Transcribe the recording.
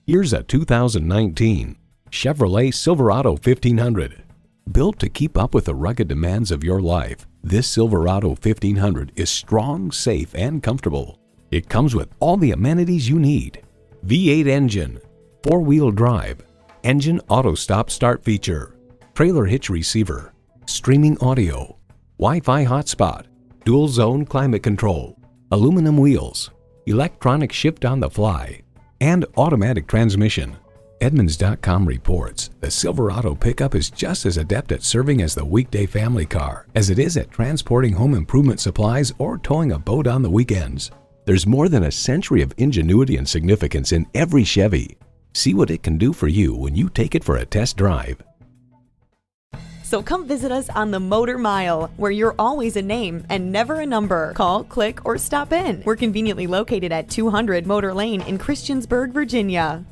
Here's a 2019 Chevrolet Silverado 1500. Built to keep up with the rugged demands of your life, this Silverado 1500 is strong, safe, and comfortable. It comes with all the amenities you need: V8 engine, 4-wheel drive, engine auto stop start feature, trailer hitch receiver, streaming audio, Wi-Fi hotspot, dual zone climate control, aluminum wheels, electronic shift on the fly, and automatic transmission. Edmunds.com reports the Silverado pickup is just as adept at serving as the weekday family car as it is at transporting home improvement supplies or towing a boat on the weekends. There's more than a century of ingenuity and significance in every Chevy. See what it can do for you when you take it for a test drive. So come visit us on the Motor Mile, where you're always a name and never a number. Call, click, or stop in. We're conveniently located at 200 Motor Lane in Christiansburg, Virginia.